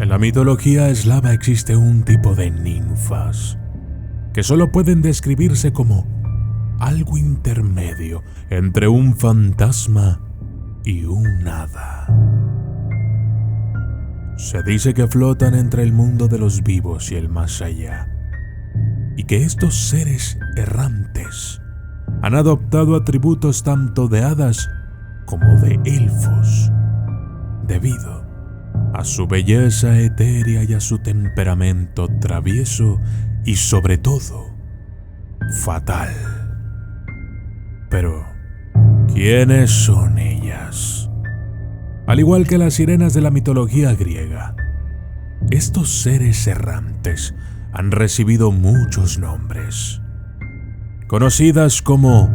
En la mitología eslava existe un tipo de ninfas que solo pueden describirse como algo intermedio entre un fantasma y un hada. Se dice que flotan entre el mundo de los vivos y el más allá, y que estos seres errantes han adoptado atributos tanto de hadas como de elfos, debido a su belleza etérea y a su temperamento travieso y sobre todo fatal. Pero, ¿quiénes son ellas? Al igual que las sirenas de la mitología griega, estos seres errantes han recibido muchos nombres, conocidas como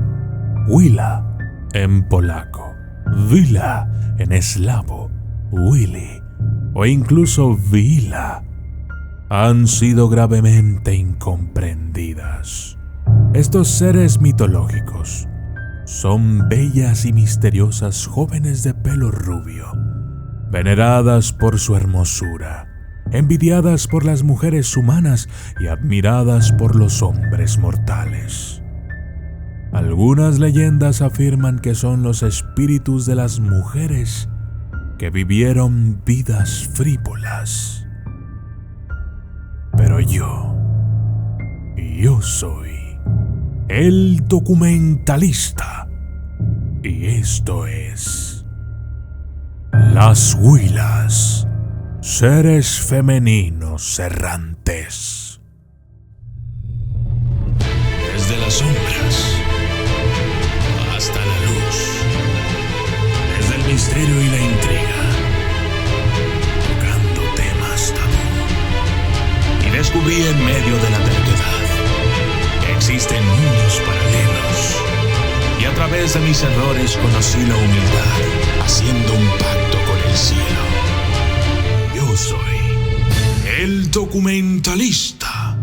Wila en polaco, Wila en eslavo, Willy o incluso Wila. Han sido gravemente incomprendidas. Estos seres mitológicos son bellas y misteriosas jóvenes de pelo rubio, veneradas por su hermosura, envidiadas por las mujeres humanas y admiradas por los hombres mortales. Algunas leyendas afirman que son los espíritus de las mujeres que vivieron vidas frívolas. Pero yo soy el documentalista, y esto es Las Wilas, seres femeninos errantes. Desde las sombras hasta la luz, desde el misterio y la intriga, tocando temas tabú. Y descubrí en medio de la verdad que existen mundos paralelos. Y a través de mis errores conocí la humildad, haciendo un pacto con el cielo. Yo soy el documentalista.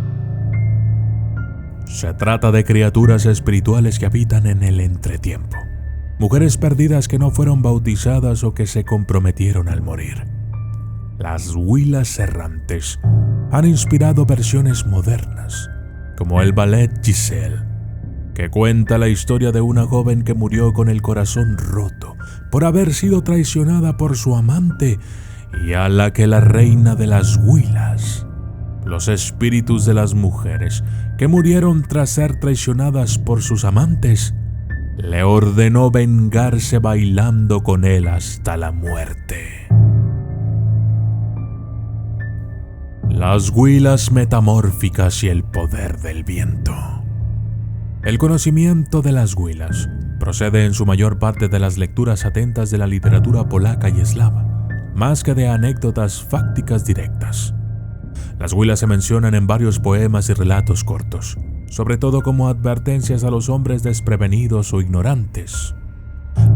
Se trata de criaturas espirituales que habitan en el entretiempo. Mujeres perdidas que no fueron bautizadas o que se comprometieron al morir. Las Wilas errantes han inspirado versiones modernas, como el ballet Giselle, que cuenta la historia de una joven que murió con el corazón roto por haber sido traicionada por su amante y a la que la reina de las Wilas, los espíritus de las mujeres que murieron tras ser traicionadas por sus amantes, le ordenó vengarse bailando con él hasta la muerte. Las Wilas metamórficas y el poder del viento. El conocimiento de las Wilas procede en su mayor parte de las lecturas atentas de la literatura polaca y eslava, más que de anécdotas fácticas directas. Las Wilas se mencionan en varios poemas y relatos cortos, sobre todo como advertencias a los hombres desprevenidos o ignorantes.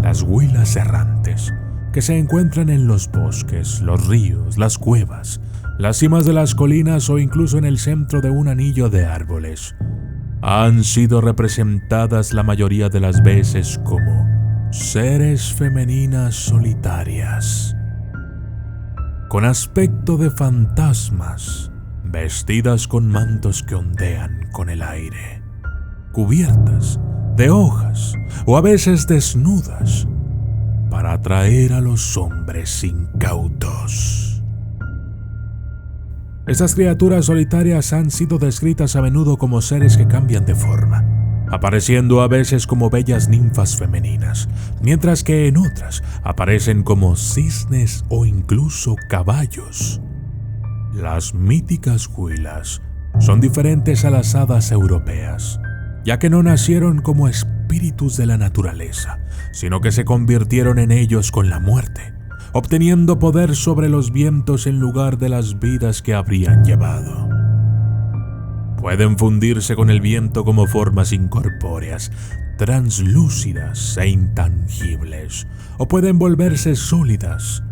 Las Wilas errantes, que se encuentran en los bosques, los ríos, las cuevas, las cimas de las colinas o incluso en el centro de un anillo de árboles, han sido representadas la mayoría de las veces como seres femeninas solitarias, con aspecto de fantasmas, vestidas con mantos que ondean con el aire, cubiertas de hojas o a veces desnudas, para atraer a los hombres incautos. Estas criaturas solitarias han sido descritas a menudo como seres que cambian de forma, apareciendo a veces como bellas ninfas femeninas, mientras que en otras aparecen como cisnes o incluso caballos. Las míticas Wilas son diferentes a las hadas europeas, ya que no nacieron como espíritus de la naturaleza, sino que se convirtieron en ellos con la muerte, obteniendo poder sobre los vientos en lugar de las vidas que habrían llevado. Pueden fundirse con el viento como formas incorpóreas, translúcidas e intangibles, o pueden volverse sólidas,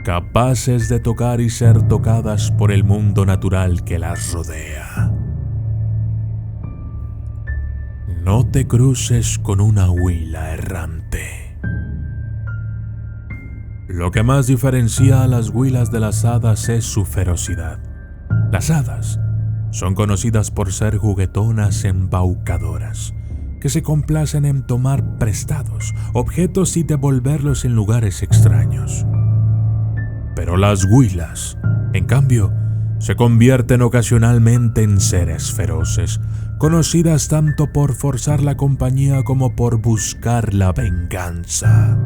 capaces de tocar y ser tocadas por el mundo natural que las rodea. No te cruces con una Wila errante. Lo que más diferencia a las huilas de las hadas es su ferocidad. Las hadas son conocidas por ser juguetonas embaucadoras, que se complacen en tomar prestados objetos y devolverlos en lugares extraños. Pero las huilas, en cambio, se convierten ocasionalmente en seres feroces, conocidas tanto por forzar la compañía como por buscar la venganza.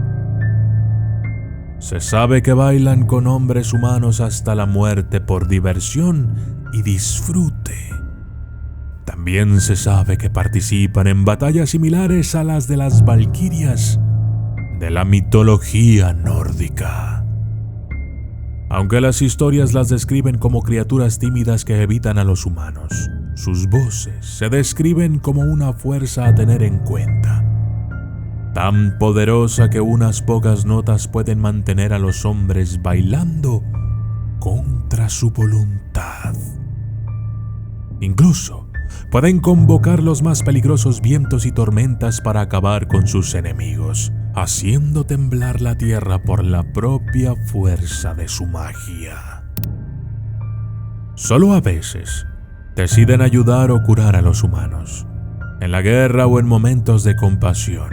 Se sabe que bailan con hombres humanos hasta la muerte por diversión y disfrute. También se sabe que participan en batallas similares a las de las valquirias de la mitología nórdica. Aunque las historias las describen como criaturas tímidas que evitan a los humanos, sus voces se describen como una fuerza a tener en cuenta, tan poderosa que unas pocas notas pueden mantener a los hombres bailando contra su voluntad. Incluso pueden convocar los más peligrosos vientos y tormentas para acabar con sus enemigos, haciendo temblar la tierra por la propia fuerza de su magia. Solo a veces deciden ayudar o curar a los humanos, en la guerra o en momentos de compasión.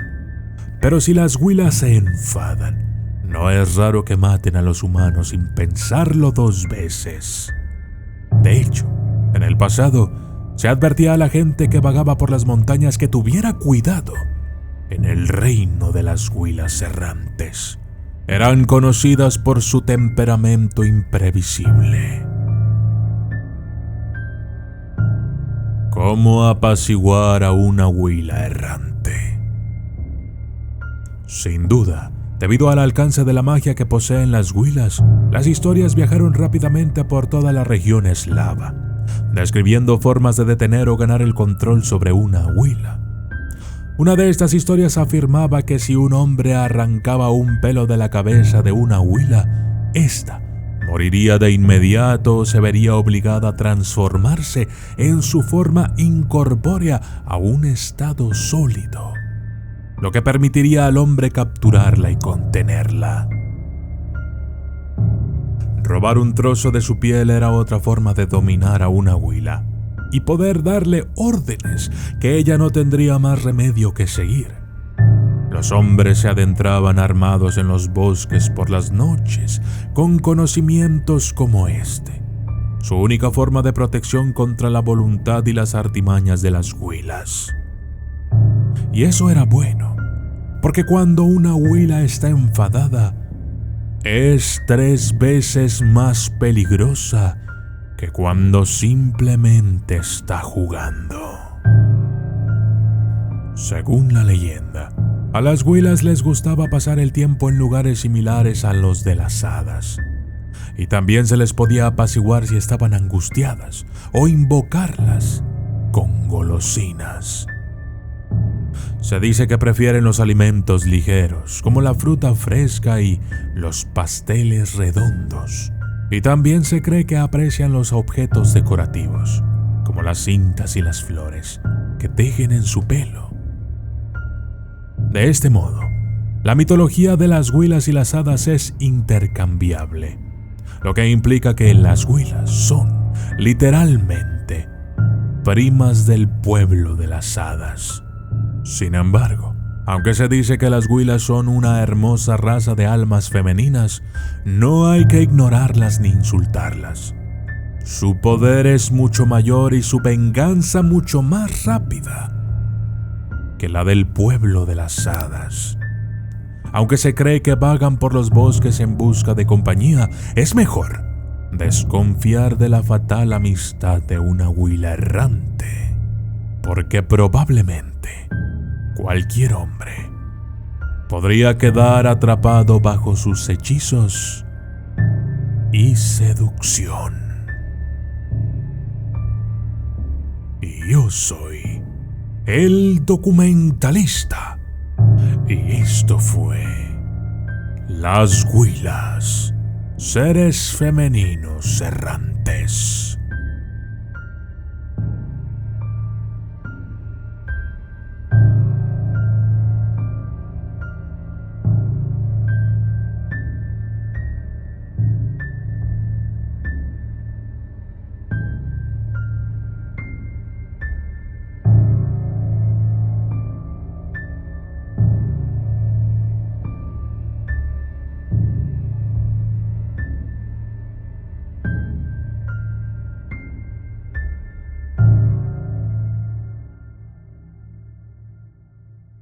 Pero si las huilas se enfadan, no es raro que maten a los humanos sin pensarlo dos veces. De hecho, en el pasado, se advertía a la gente que vagaba por las montañas que tuviera cuidado en el reino de las huilas errantes. Eran conocidas por su temperamento imprevisible. ¿Cómo apaciguar a una huila errante? Sin duda, debido al alcance de la magia que poseen las huilas, las historias viajaron rápidamente por toda la región eslava, describiendo formas de detener o ganar el control sobre una huila. Una de estas historias afirmaba que si un hombre arrancaba un pelo de la cabeza de una huila, ésta moriría de inmediato o se vería obligada a transformarse en su forma incorpórea a un estado sólido, lo que permitiría al hombre capturarla y contenerla. Robar un trozo de su piel era otra forma de dominar a una huila y poder darle órdenes que ella no tendría más remedio que seguir. Los hombres se adentraban armados en los bosques por las noches con conocimientos como este, su única forma de protección contra la voluntad y las artimañas de las huilas. Y eso era bueno, porque cuando una huila está enfadada, es 3 veces más peligrosa que cuando simplemente está jugando. Según la leyenda, a las huilas les gustaba pasar el tiempo en lugares similares a los de las hadas, y también se les podía apaciguar si estaban angustiadas o invocarlas con golosinas. Se dice que prefieren los alimentos ligeros, como la fruta fresca y los pasteles redondos. Y también se cree que aprecian los objetos decorativos, como las cintas y las flores, que tejen en su pelo. De este modo, la mitología de las huilas y las hadas es intercambiable, lo que implica que las huilas son, literalmente, primas del pueblo de las hadas. Sin embargo, aunque se dice que las huilas son una hermosa raza de almas femeninas, no hay que ignorarlas ni insultarlas. Su poder es mucho mayor y su venganza mucho más rápida que la del pueblo de las hadas. Aunque se cree que vagan por los bosques en busca de compañía, es mejor desconfiar de la fatal amistad de una huila errante, porque probablemente cualquier hombre podría quedar atrapado bajo sus hechizos y seducción. Y yo soy el documentalista, y esto fue Las Huilas, seres femeninos errantes.